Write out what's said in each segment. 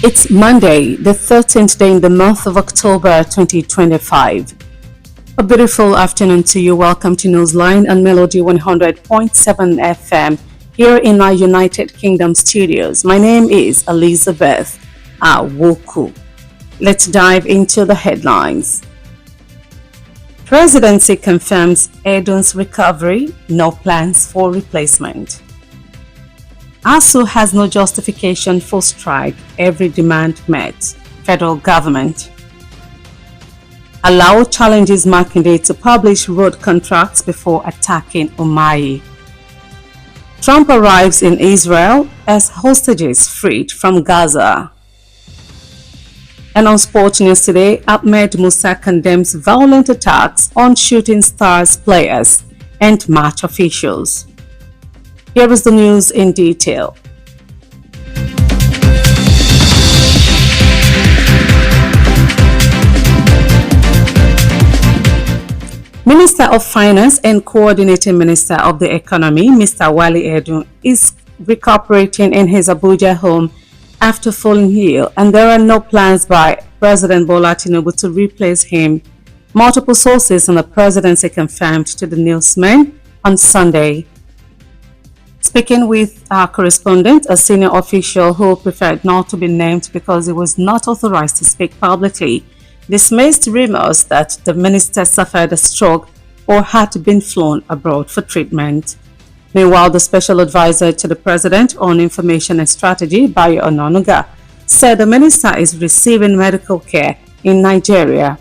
It's Monday, the 13th day in the month of October 2025. A beautiful afternoon to you. Welcome to Newsline on Melody 100.7 FM here in our United Kingdom studios. My name is Elizabeth Awoku. Let's dive into the headlines. Presidency confirms Edun's recovery, no plans for replacement. ASU has no justification for strike, every demand met. Federal government. Allow challenges Makinde to publish road contracts before attacking Umahi. Trump arrives in Israel as hostages freed from Gaza. And on Sports News today, Ahmed Musa condemns violent attacks on Shooting Stars players and match officials. Here is the news in detail. Minister of Finance and Coordinating Minister of the Economy, Mr. Wale Edun, is recuperating in his Abuja home after falling ill, and there are no plans by President Bola Tinubu to replace him. Multiple sources in the presidency confirmed to the Newsman on Sunday. Speaking with our correspondent, a senior official who preferred not to be named because he was not authorized to speak publicly, dismissed rumors that the minister suffered a stroke or had been flown abroad for treatment. Meanwhile, the special advisor to the president on information and strategy, Bayo Onanuga, said the minister is receiving medical care in Nigeria.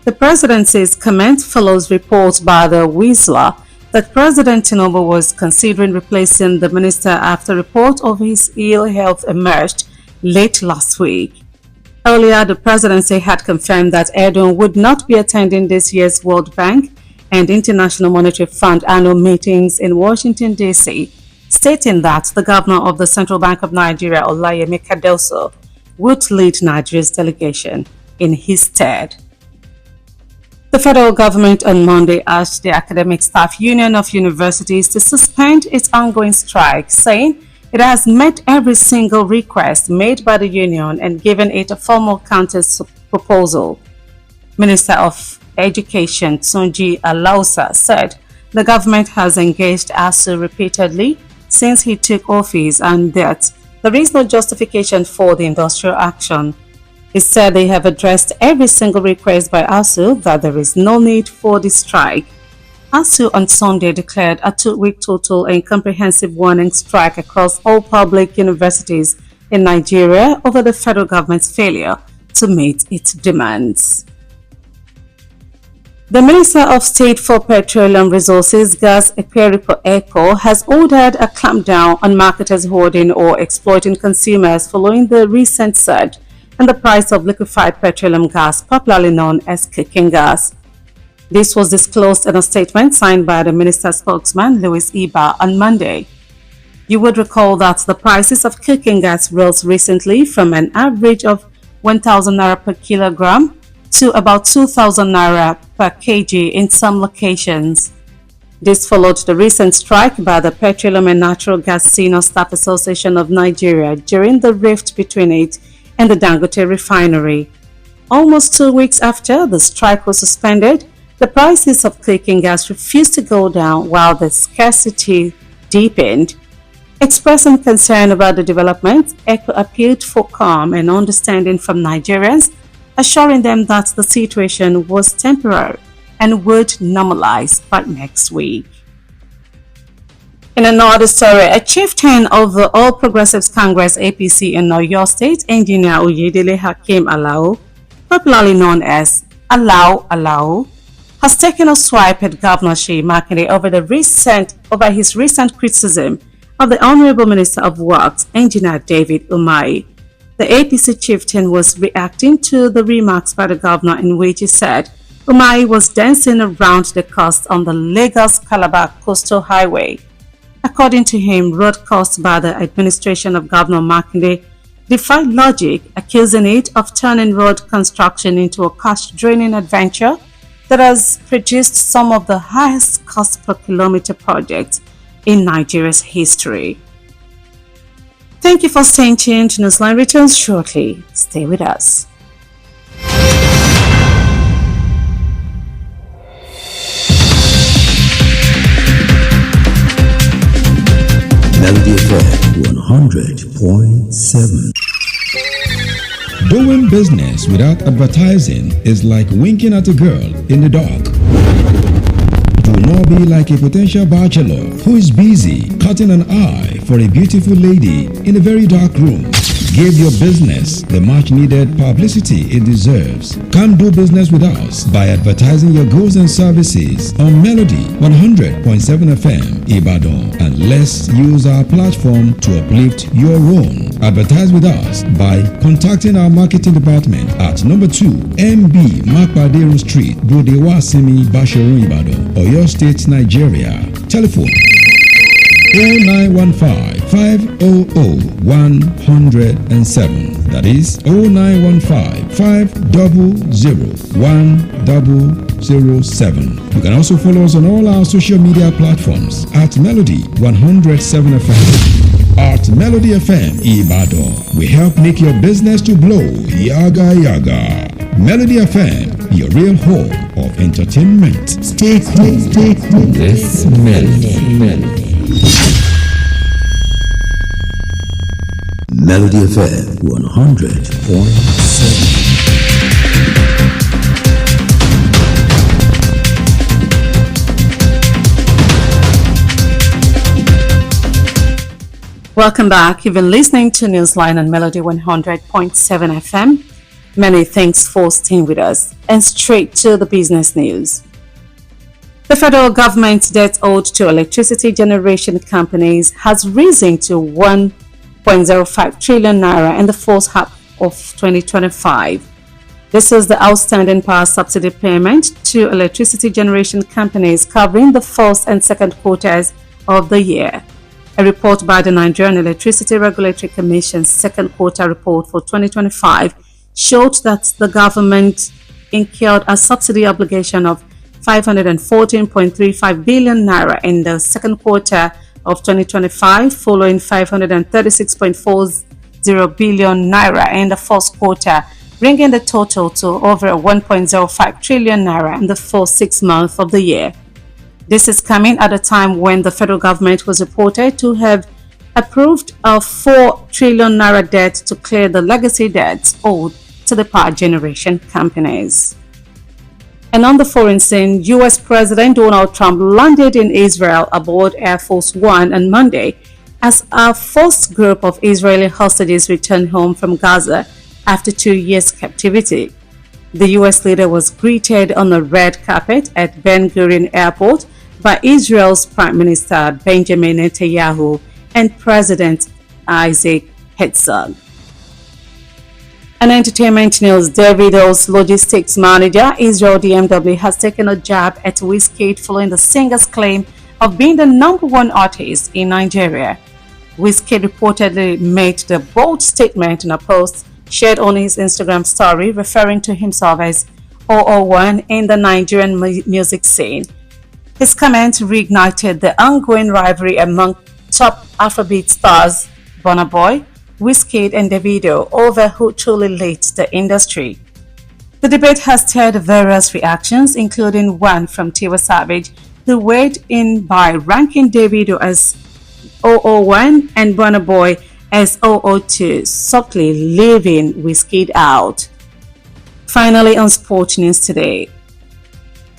The presidency's comment follows reports by the Whistler that President Tinubu was considering replacing the minister after report of his ill health emerged late last week. Earlier, the presidency had confirmed that Edun would not be attending this year's World Bank and International Monetary Fund annual meetings in Washington, D.C., stating that the governor of the Central Bank of Nigeria, Olayemi Adesoye, would lead Nigeria's delegation in his stead. The federal government on Monday asked the Academic Staff Union of Universities to suspend its ongoing strike, saying it has met every single request made by the union and given it a formal counter proposal. Minister of Education Tunji Alausa said the government has engaged ASU repeatedly since he took office and that there is no justification for the industrial action. He said they have addressed every single request by ASU, that there is no need for the strike. ASU on Sunday declared a 2-week total and comprehensive warning strike across all public universities in Nigeria over the federal government's failure to meet its demands. The Minister of State for Petroleum Resources, Gas Ekperiko Eko, has ordered a clampdown on marketers hoarding or exploiting consumers following the recent surge in the price of liquefied petroleum gas, popularly known as cooking gas. This was disclosed in a statement signed by the minister's spokesman, Louis Iba, on Monday. You would recall that the prices of cooking gas rose recently from an average of 1,000 naira per kilogram to about 2,000 naira per kg in some locations. This followed the recent strike by the Petroleum and Natural Gas Senior Staff Association of Nigeria during the rift between it and the Dangote refinery. Almost 2 weeks after the strike was suspended, the prices of cooking gas refused to go down while the scarcity deepened. Expressing concern about the development, ECO appealed for calm and understanding from Nigerians, assuring them that the situation was temporary and would normalize by next week. In another story, a chieftain of the All Progressives Congress APC in Oyo State, Engineer Oyedele Hakim Alao, popularly known as Alao, has taken a swipe at Governor Seyi Makinde over his recent criticism of the Honorable Minister of Works, Engineer David Umahi. The APC chieftain was reacting to the remarks by the governor in which he said Umahi was dancing around the coast on the Lagos-Calabar Coastal Highway. According to him, road costs by the administration of Governor Makinde defied logic, accusing it of turning road construction into a cost-draining adventure that has produced some of the highest cost per kilometer projects in Nigeria's history. Thank you for staying tuned. Newsline returns shortly. Stay with us. Melody FM 100.7. Doing business without advertising is like winking at a girl in the dark. Do not be like a potential bachelor who is busy cutting an eye for a beautiful lady in a very dark room. Give your business the much needed publicity it deserves. Come do business with us by advertising your goods and services on Melody 100.7 FM Ibadan, and let's use our platform to uplift your own. Advertise with us by contacting our marketing department at number 2 MB Makpadero Street, Bodewasimi, Basharun, Ibadan, Oyo State, Nigeria. Telephone 0915-500-107. That is 0915-500-1007. You can also follow us on all our social media platforms at Melody 107 FM. At Melody FM Ibadan, we help make your business to blow. Yaga yaga. Melody FM, your real home of entertainment. Stay cool, stay cool. Yes, Melody. Melody FM 100.7. Welcome back. You've been listening to Newsline on Melody 100.7 FM. Many thanks for staying with us. And straight to the business news. The federal government's debt owed to electricity generation companies has risen to 1.05 trillion naira in the first half of 2025. This is the outstanding power subsidy payment to electricity generation companies covering the first and second quarters of the year. A report by the Nigerian Electricity Regulatory Commission's second quarter report for 2025 showed that the government incurred a subsidy obligation of 514.35 billion naira in the second quarter of 2025, following 536.40 billion naira in the first quarter, bringing the total to over 1.05 trillion naira in the first 6 months of the year. This is coming at a time when the federal government was reported to have approved a 4 trillion naira debt to clear the legacy debts owed to the power generation companies. And on the foreign scene, U.S. President Donald Trump landed in Israel aboard Air Force One on Monday as a first group of Israeli hostages returned home from Gaza after 2 years' captivity. The U.S. leader was greeted on the red carpet at Ben Gurion Airport by Israel's Prime Minister Benjamin Netanyahu and President Isaac Herzog. An entertainment news, Davido's logistics manager, Israel DMW, has taken a jab at Wizkid following the singer's claim of being the #1 artist in Nigeria. Wizkid reportedly made the bold statement in a post shared on his Instagram story, referring to himself as 001 in the Nigerian music scene. His comment reignited the ongoing rivalry among top Afrobeat stars Burna Boy, Wizkid and Davido over who truly leads the industry. The debate has stirred various reactions, including one from Tiwa Savage, who weighed in by ranking Davido as 001 and Burna Boy as 002, subtly leaving Wizkid out. Finally, on Sport News today,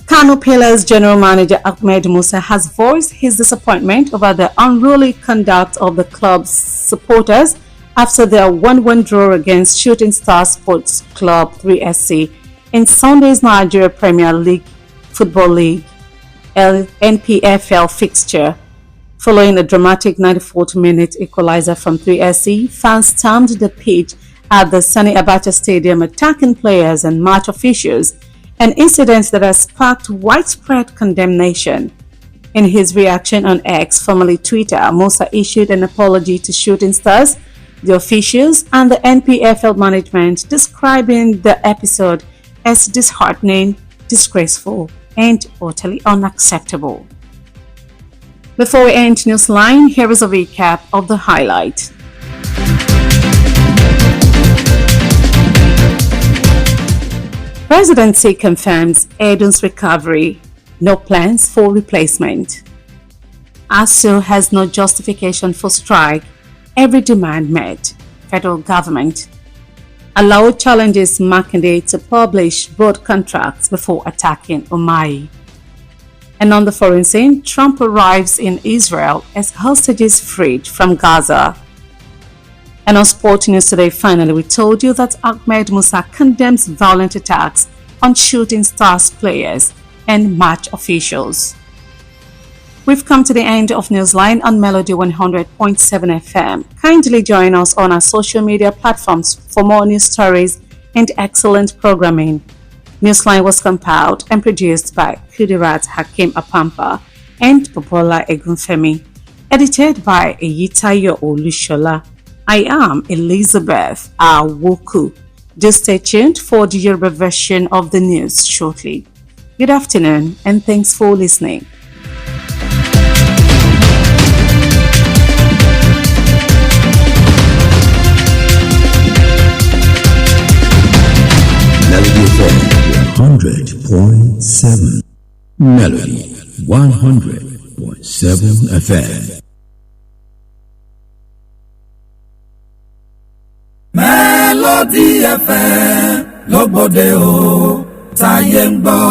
Kano Pillars General Manager Ahmed Musa has voiced his disappointment over the unruly conduct of the club's supporters after their 1-1 draw against Shooting Star Sports Club 3SC in Sunday's Nigeria Premier League Football League NPFL fixture. Following a dramatic 94th minute equalizer from 3SC, fans stormed the pitch at the Sani Abacha Stadium attacking players and match officials, an incident that has sparked widespread condemnation. In his reaction on X, formerly Twitter, Musa issued an apology to Shooting Stars, the officials, and the NPFL management, describing the episode as disheartening, disgraceful, and utterly unacceptable. Before we end Newsline, here is a recap of the highlight. Presidency confirms Edun's recovery. No plans for replacement. ASU has no justification for strike. Every demand met. Federal government. Allow challenges Makinde to publish broad contracts before attacking Umahi. And on the foreign scene, Trump arrives in Israel as hostages freed from Gaza. And on Sport News Today, finally, we told you that Ahmed Musa condemns violent attacks on Shooting Stars players and match officials. We've come to the end of Newsline on Melody 100.7 FM. Kindly join us on our social media platforms for more news stories and excellent programming. Newsline was compiled and produced by Kudirat Hakim Apampa and Popola Egunfemi. Edited by Eyitayo Olushola. I am Elizabeth Awoku. Do stay tuned for the Yoruba version of the news shortly. Good afternoon and thanks for listening. Melody FM 100.7. Melody 100.7 FM. Melody FM lógbòde o táyé ń gbọ́.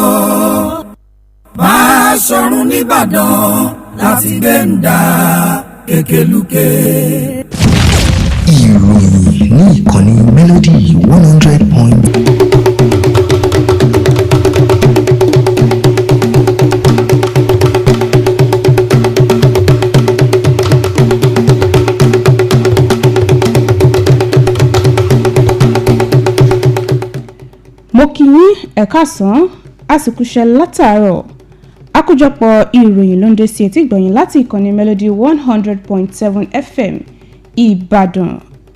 Máa sọ̀rùn nìbàdàn láti gbẹ̀ǹdà kékelúké. Ìròyìn ní ìkànnì Melody 100. Mo kí yín ẹ káàsán àsìkò iṣẹ́ látàárọ̀. Àkójọpọ̀ ìròyìn ló ń dé sí etí ìgbọ̀nyìn láti ìkànnì Melody 100.7 FM Ìbàdàn.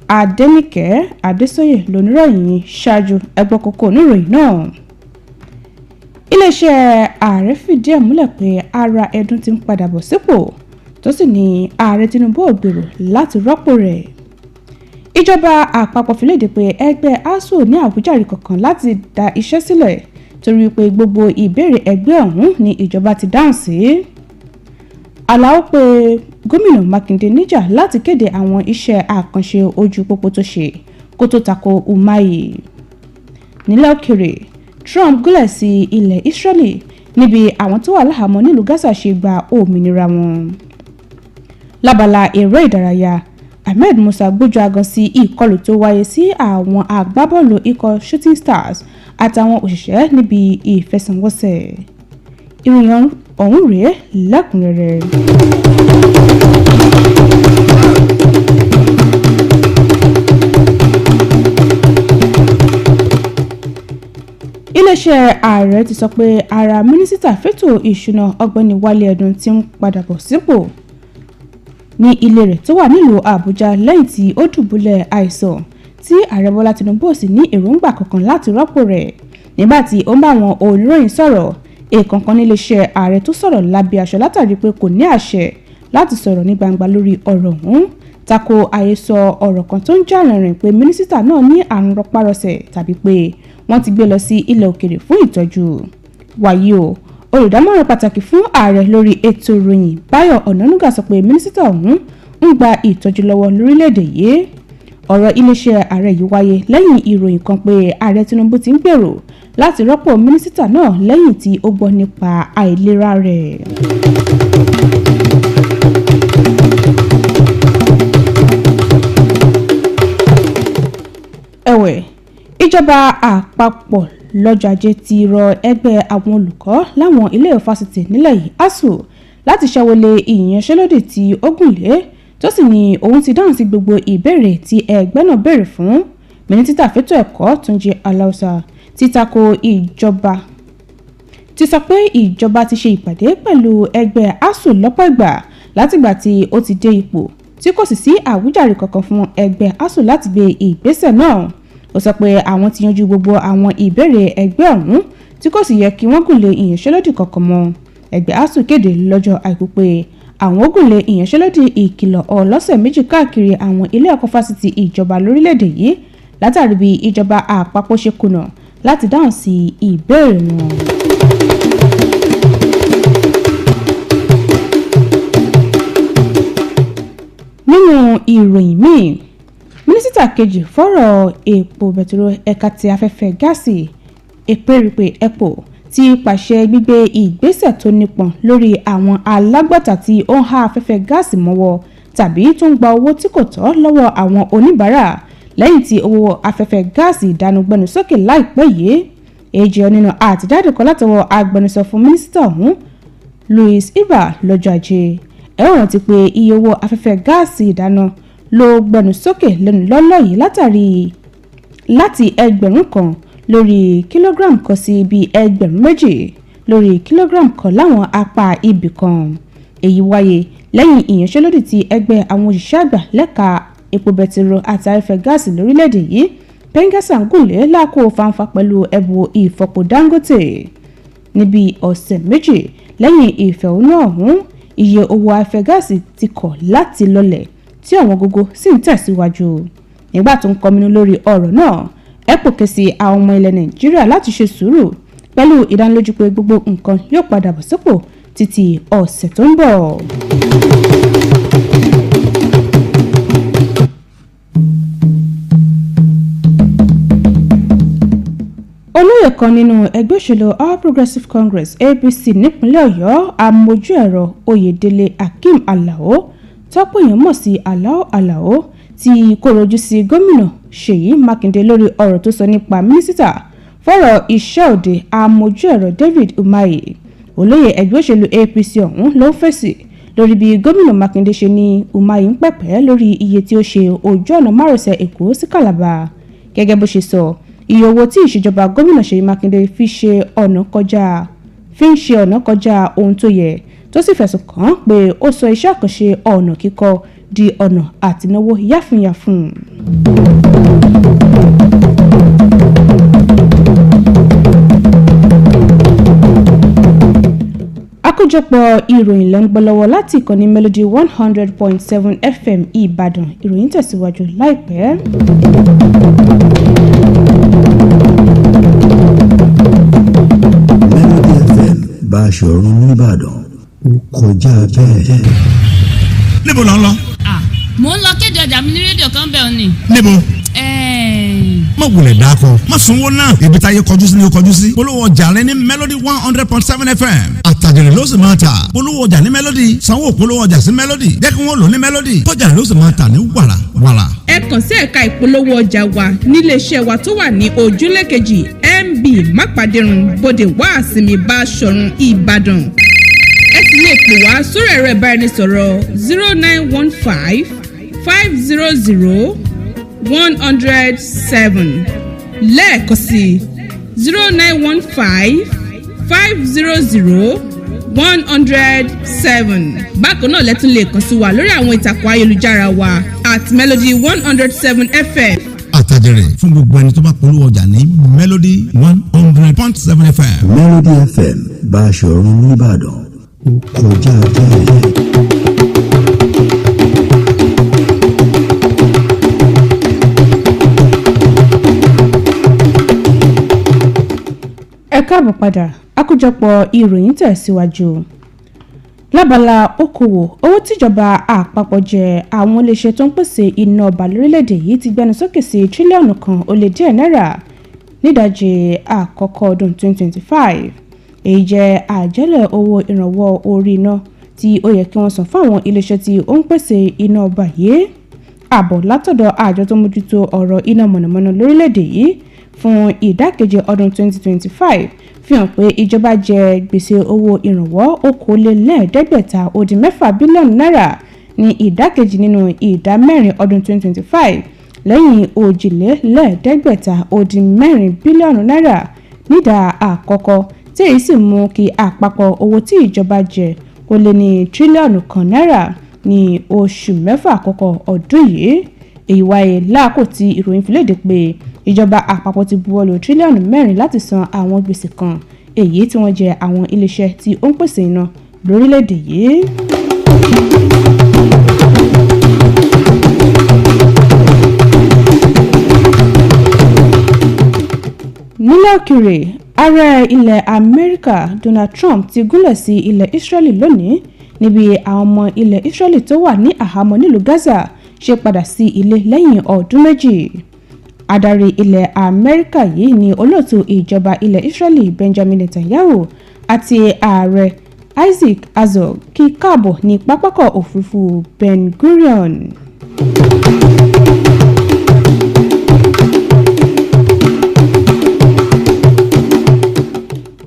Adenike Adesoye lóníròyìn ṣáájú ẹgbẹ́ kókó oníròyìn náà. Iléeṣẹ́ ààrẹ fìdí ẹ̀ múlẹ̀ pé ara Ẹdùn ti ń padà bọ̀ sípò tó sì ní ààrẹ Tinubu ò gbèrò láti rọ́pò rẹ̀. Ìjọba àpapọ̀ fi léde pé ẹgbẹ́ ASUU ní àwíjàre kankan láti dá iṣẹ́ sílẹ̀ torí pé gbogbo ìbéèrè ẹgbẹ́ ọ̀hún ni ìjọba ti dáhùn sí. Àlàó pé gómìnà Mákindé níjà láti kéde àwọn iṣẹ́ àkànṣe ojú pópó tó ṣe kó tó tako Umahi. Nílẹ̀ òkèrè, Trump gúnlẹ̀ sí ilẹ̀ Israeli níbi àwọn tó wà láhàámọ́ nílùú Gaza ṣe gba òmìnira wọn. Lábala eré ìdárayá, Ahmed Musa gbójú agan sí ìkọlù tó wáyé sí àwọn agbábọ́ọ̀lù ikọ̀ Shooting Stars àtàwọn òṣìṣẹ́ níbi ìfẹsẹ̀wọnsẹ̀. Ìròyìn ọ̀hún rèé lẹ́kùnrẹ́rẹ́. Iléeṣẹ́ ààrẹ ti sọ pé ara mínísítà fẹ́tò ìṣúná ọ̀gbẹ́ni Wálé Ẹdùn ti ń padà bọ̀ sípò ní ilé rẹ̀ tó wà nílùú Àbújá lẹ́yìn tí ó dùbúlẹ̀ àìsàn tí ààrẹ Bọ́lá Tinubu sì ní èròǹgbà kankan láti rọ́pò rẹ̀. Nígbà tí ó ń bá àwọn oníròyìn sọ̀rọ̀, èèkànkan níléeṣẹ́ ààrẹ tó sọ̀rọ̀ lábẹ́ aṣọ látàrí pé kò ní àṣẹ láti sọ̀rọ̀ ní gbangba lórí ọ̀rọ̀ ọ̀hún tako àhesọ ọ̀rọ̀ kan tó ń jà rìnrìn pé mínísítà náà ní àrùn rọpárọsẹ̀ tàbí pé wọ́n ti gbé lọ sí ilẹ̀ òkèrè fún ìtọ́jú. Wàyí o, olùdámọ̀ràn pàtàkì fún ààrẹ lórí ètò ìròyìn Báyọ̀ Ọ̀nànúgà sọ pé mínísítà ọ̀hún ń gba ìtọ́jú lọ́wọ́ lórílẹ̀‐èdè yìí. Ọ̀rọ̀ iléeṣẹ́ ààrẹ yìí wáyé lẹ́yìn ìròyìn kan pé ààrẹ Tinubu ti ń gbèrò láti rọ́pò mínísítà náà lẹ́yìn tí ó gbọ́ nípa àìlera rẹ̀. Ẹ̀wẹ̀, ìjọba àpapọ̀ lọ́jọ́ Ajé ti rọ ẹgbẹ́ àwọn olùkọ́ láwọn ilé fásitì nílẹ̀ yìí ASUU láti ṣẹ́wọ́lé ìyanṣẹ́lódì tí ó gùnlé tó sì ní òun ti dáhùn sí gbogbo ìbéèrè tí ẹgbẹ́ náà béèrè fún. Mínísítà fẹ́tò ẹ̀kọ́ Túnjí Aláùsà ti tako ìjọba ti sọ pé ìjọba ti ṣe ìpàdé pẹ̀lú ẹgbẹ́ ASUU lọ́pọ̀ ìgbà látìgbà tí ó ti dé ipò tí kò sì sí àwíjàre kankan fún ẹgbẹ́ ASUU láti gbé ìgbésẹ̀ náà. Ó sọ pé àwọn ti yanjú gbogbo àwọn ìbéèrè ẹgbẹ́ ọ̀hún tí kò sì yẹ kí wọ́n gùnlé ìyanṣẹ́lódì kankan mọ́. Ẹgbẹ́ ASUU kéde lọ́jọ́ Àìkú pé àwọn gùnlé ìyanṣẹ́lódì ìkìlọ̀ ọlọ́sẹ̀ méjì káàkiri àwọn ilé ẹ̀kọ́ fásitì ìjọba lórílẹ̀‐èdè yìí látàrí bí ìjọba àpapọ̀ ṣe kùnà láti dáhùn sí ìbéèrè wọn. nínú ìròyìn míì mínísítà kejì fọ́rọ̀ epo bẹtiró ẹ̀ka ti afẹ́fẹ́ gáàsì Eperupe Epo ti pàṣẹ gbígbé ìgbésẹ̀ tó nípọn lórí àwọn alágbàtà tí ó ń há afẹ́fẹ́ gáàsì mọ́wọ́ tàbí tó ń gba owó tí kò tọ́ lọ́wọ́ àwọn oníbàárà lẹ́yìn tí owó afẹ́fẹ́ gáàsì ìdánu gbẹnu sókè láìpẹ́ yìí. èjì nínú àtẹ̀jáde kan látọwọ́ agbẹnusọ fún mínísítà ọ̀hún Louis Iba lọ́jọ́ ajé. ẹ ó rántí pé iye owó afẹ́fẹ́ gáàsì ìdáná ló gbẹnu sókè lẹ́nu lọ́lọ́ yìí láti ẹgbẹ̀rún kan lórí kìlógíráàmù kan sí bíi ẹgbẹ̀rún méjì lórí kìlógíráàmù kan láwọn apá ibì kan. èyí wáyé lẹ́yìn ìyanṣẹ́lódì tí ẹgbẹ́ àwọn òṣìṣẹ́ àgbà lẹ́ka epo bẹtiró àti afẹ́fẹ́ gáàsì lórílẹ̀‐èdè yìí Pengasa ń gùnlé láàkó fanfa pẹ̀lú ẹ̀bù ìfọpo Dangote. níbi ọ̀sẹ̀ méjì lẹ́yìn ìfẹ̀hónú ọ̀hún iye owó afẹ́fẹ́ gáàsì ti kọ̀ láti lọlẹ̀ tí ọ̀wọ́n gógó sì ń tẹ̀síwájú. nígbà tó ń kọminú lórí ọ̀rọ̀ náà Epo ké sí àwọn ọmọ ilẹ̀ Nàìjíríà láti ṣe sùúrù pẹ̀lú ìdánilójú pé gbogbo nǹkan yóò padà bọ̀ sípò títí ọ̀sẹ̀ tó ń bọ̀. olóyè kan nínú ẹgbẹ́ òṣèlú All Progressives Congress APC nípínlẹ̀ Ọ̀yọ́ amójú ẹ̀rọ Oyèdélé Akeem Alao tọ́pọ̀ èèyàn mọ̀ sí Alao tí kò rojú sí gómìnà Ṣèyí Mákindé lórí ọ̀rọ̀ tó sọ nípa mínísítà fọ́rọ̀ iṣẹ́ òde amójú ẹ̀rọ David Umahi. olóyè ẹgbẹ́ òṣèlú APC ọ̀hún ló ń fèsì lórí bí gómìnà Mákindé ṣe ní Umahi ń pẹ̀pẹ́ lórí iye tí ó ṣe ojú ọ̀nà márosẹ̀ Èkó sí Calabar. gẹ́gẹ́ bó ṣe sọ iye owó tí ìṣèjọba gómìnà Ṣèyí Mákindé fi ń ṣe ọ̀nà kọjá ohun tó yẹ tó sì fẹ̀sùn kàn án pé ó sọ iṣẹ́ àkànṣe ọ̀nà kíkọ́ di ọ̀nà àtináwó yáfùnyáfùn. àkójọpọ̀ ìròyìn lẹ́ ń gbọ́ lọ́wọ́ láti ìkànnì Melody 100.7 FM Ìbàdàn. ìròyìn tẹ̀síwájú láìpẹ́. Melody FM Báṣọ̀run nìbàdàn ó kọjá bẹ́ẹ̀. níbo lọ ń lọ. mo ń lọ kéde ọjà mi ní rédíò kan bẹ́ẹ̀ ni. níbo. má wulẹ̀ dáko má sunwó náà ibi táyé kọjú sí ni ó kọjú sí. polówó ọjà rẹ ní Melody 100.7 FM àtàjẹrẹ ló sì máa ta. polówó ọjà ní Melody sanwó polówó ọjà sí Melody jẹ́ kí wọ́n lò ní Melody tọ́jà ló sì máa ta ní wàrà wàrà. ẹ kàn sí ẹ̀ka ìpolówó ọjà wa níléeṣẹ́ wa tó wà ní ojúlé kejì MB Mápàdérun Bódè Wàásìmí Báṣọ̀run Ìbàdàn. ẹ sì lè pè wá sórí ẹ̀rọ ìbáraẹnisọ̀rọ̀ 0915 500 107 lẹ́ẹ̀kan sí 0915 500 107. bákan náà lẹ́tún lè kàn sí wa lórí àwọn ìtàkùn ayélujára wa @Melody 107 FM. àtàjẹrẹ fún gbogbo ẹni tó bá polówó ọjà ní Melody 100.7 FM. Melody FM Báṣọ̀run nìbàdàn ó kọjá bẹ́ẹ̀. ẹ káàbọ̀ padà àkójọpọ̀ ìròyìn tẹ̀síwájú. lábala okòwò owó tíjọba àpapọ̀ jẹ àwọn iléeṣẹ́ tó ń pèsè iná ọba lórílẹ̀‐èdè yìí ti gbẹnu sókè sí tírílíọ̀nù kan ó lé díẹ̀ náírà nídajì àkọ́kọ́ ọdún 2025. èyí jẹ́ àjẹ́lẹ̀ owó ìrànwọ́ orí iná tí ó yẹ kí wọ́n san fún àwọn iléeṣẹ́ tí ó ń pèsè iná ọba yìí. àbọ̀ látọ̀dọ̀ àjọ tó mójútó ọ̀rọ̀ iná mọ̀nàmọ́ná lórílẹ̀‐èdè yìí fún ìdákejì ọdún 2025 fi hàn pé ìjọba jẹ gbèsè owó ìrànwọ́ okòólélẹ́ẹ̀ẹ́dẹ́gbẹ̀ta-ó-dín-mẹ́fà bílíọ̀nù náírà ní ìdákejì nínú ìdá mẹ́rin ọdún 2025 lẹ́yìn òjìlélẹ́ẹ̀ẹ́dẹ́gbẹ̀ta-ó-dín-mẹ́rin bílíọ̀nù náírà nídà àkọ́kọ́ tí èyí sì mú kí àpapọ̀ owó tí ìjọba jẹ kó lé ní tírílíọ̀nù kan náírà ní oṣù mẹ́fà àkọ́kọ́ ọdún yìí. èyí wáyé láàkó tí ìròyìn fi léde pé ìjọba àpapọ̀ ti buwọ́lù tírílíọ̀nù 4 láti san àwọn gbèsè kan èyí tí wọ́n jẹ àwọn iléeṣẹ́ tí ó ń pèsè iná lórílẹ̀‐èdè yìí. nílẹ̀ nílẹ̀ òkèèrè ààrẹ ilẹ̀ Amẹ́ríkà Donald Trump ti gúnlẹ̀ sí ilẹ̀ Israeli lónìí níbi àwọn ọmọ ilẹ̀ Israeli tó wà ní àhámọ́ nílùú Gaza ṣe padà sí ilé lẹ́yìn ọdún méjì. Adarí ilẹ̀ Amẹ́ríkà yìí ni olóòtú ìjọba ilẹ̀ Israeli Benjamin Netanyahu àti ààrẹ Isaac Herzog kí káàbọ̀ ní pápákọ̀ òfurufú Ben Gurion.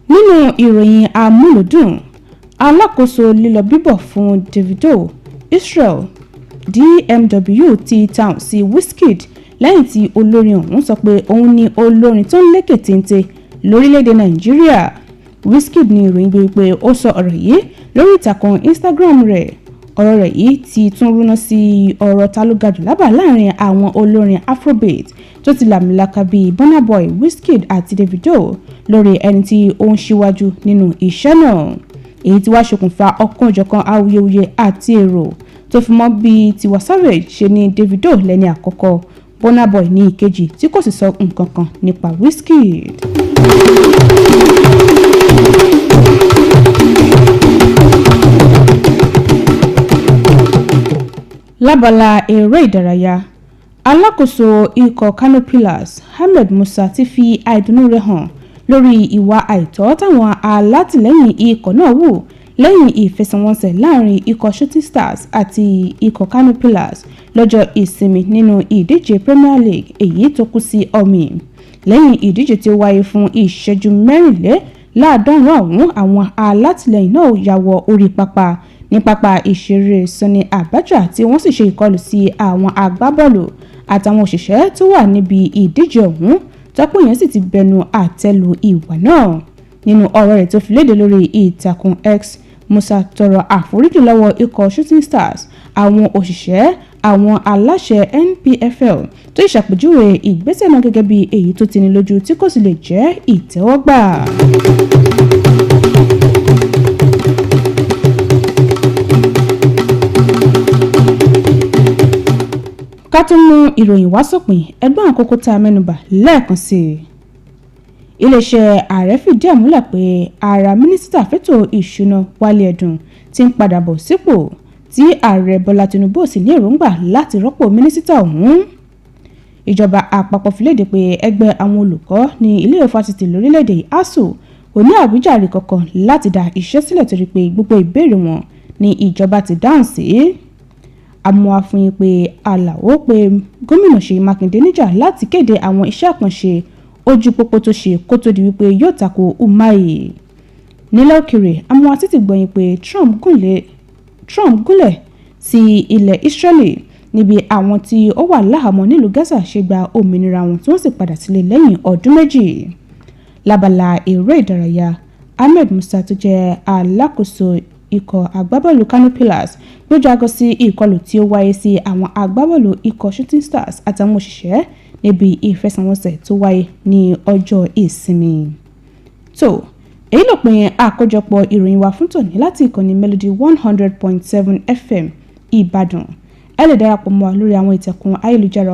Nínú ìròyìn amúlùdùn, alákòóso lílọ bíbọ̀ fún Davido Israel DMW ti tàùn sí Wizkid lẹ́yìn tí olórin ọ̀hún sọ pé òun ni olórin tó ń lékè téńté lórílẹ̀‐èdè Nàìjíríà. Wizkid ní ìròyìn gbé pé ó sọ ọ̀rọ̀ yìí lórí ìtàkùn Instagram rẹ̀. Ọ̀rọ̀ rẹ̀ yìí ti tún rúná sí ọ̀rọ̀ ta ló ga jù lábà láàrin àwọn olórin Afrobeat tó ti làmìlaka bíi Burna Boy, Wizkid àti Davido lórí ẹni tí ó ń ṣíwájú nínú iṣẹ́ náà. Èyí tí wá ṣokùnfà ọ̀kanòjọ̀kan awuyewuye àti èrò tó fi mọ́ bí Tiwa Savage ṣe ní Davido lẹ́ni àkọ́kọ́, Burna Boy ní ìkejì tí kò sì sọ nǹkan kan nípa Wizkid. Lábala eré ìdárayá, alákòóso ikọ̀ Kano Pillars Ahmed Musa ti fi àìdùnnú rẹ̀ hàn lórí ìwà àìtọ́ táwọn alátìlẹ́yìn ikọ̀ náà wù lẹ́yìn ìfẹsẹ̀wọnsẹ̀ láàrin ikọ̀ Shooting Stars àti ikọ̀ Kano Pillars lọ́jọ́ ìsinmi nínú ìdíje Premier League èyí tó kú sí omi. Lẹ́yìn ìdíje tí ó wáyé fún ìṣẹ́jú mẹ́rìnléláàádọ́rùn ọ̀hún, àwọn alátìlẹ́yìn náà ya wọ orí pápá ní pápá ìṣeré Sani Abacha tí wọ́n sì ṣe ìkọlù sí àwọn agbábọ́ọ̀lù àtàwọn òṣìṣẹ́ tó wà níbi ìdíje ọ̀hún, tọ́pọ̀ yẹn sì ti bẹnu àtẹ́lu ìwà náà. Nínú ọ̀rọ̀ rẹ̀ tó fi léde lórí ìtàkùn X, Musa tọrọ àforíjì lọ́wọ́ ikọ̀ Shooting Stars, àwọn òṣìṣẹ́, àwọn aláṣẹ NPFL tó ìṣàpèjúwe ìgbésẹ̀ náà gẹ́gẹ́ bí èyí tó tini lójú tí kò sì lè jẹ́ ìtẹ́wọ́gbà. Ká tó mú ìròyìn wá sópin, ẹgbọ́n àkókò tá a mẹ́nubà lẹ́ẹ̀kan sí i. Iléeṣẹ́ ààrẹ fìdí ẹ̀ múlẹ̀ pé ara mínísítà fẹ́tò ìṣúná Wálé Ẹ̀dùn ti ń padà bọ̀ sípò tí ààrẹ Bọ́lá Tinubu sì ní èròǹgbà láti rọ́pò mínísítà ọ̀hún. Ìjọba àpapọ̀ fi léde pé ẹgbẹ́ àwọn olùkọ́ ní ilé fásitì lórílẹ̀‐èdè ASUU kò ní àwíjàre kankan láti dá iṣẹ́ sílẹ̀ torí pé gbogbo ìbéèrè wọn ni ìjọba ti dáhùn sí. Àmọ́ àfihàn pé Àlàó pé gómìnà Ṣèyí Mákindé níjà láti kéde àwọn iṣẹ́ àkànṣe ojú pópó tó ṣe kó tó di wípé yóò tako Umahi. Nílẹ̀ òkèèrè, àmọ́ àti ti gbọ̀yìn pé Trump gúnlẹ̀ sí ilẹ̀ Israeli níbi àwọn tí ó wà láhàámọ́ nílùú Gaza ṣe gba òmìnira wọn tí wọ́n sì padà sílé lẹ́yìn ọdún méjì. Lábala eré ìdárayá, Ahmed Musa tó jẹ́ alákòóso ikọ̀ agbábọ́ọ̀lù Kano Pillars gbójú aago sí ìkọlù tí ó wáyé sí àwọn agbábọ́ọ̀lù ikọ̀ Shooting Stars àtàwọn òṣìṣẹ́ níbi ìfẹsẹ̀wọnsẹ̀ tó wáyé ní ọjọ́ ìsinmi. tó èyí ló pin àkójọpọ̀ ìròyìn wa fún tòní láti ìkànnì Melody 100.7 FM Ìbàdàn. Ẹ lè darapọ̀ mọ́ wa lórí àwọn ìtàkùn ayélujára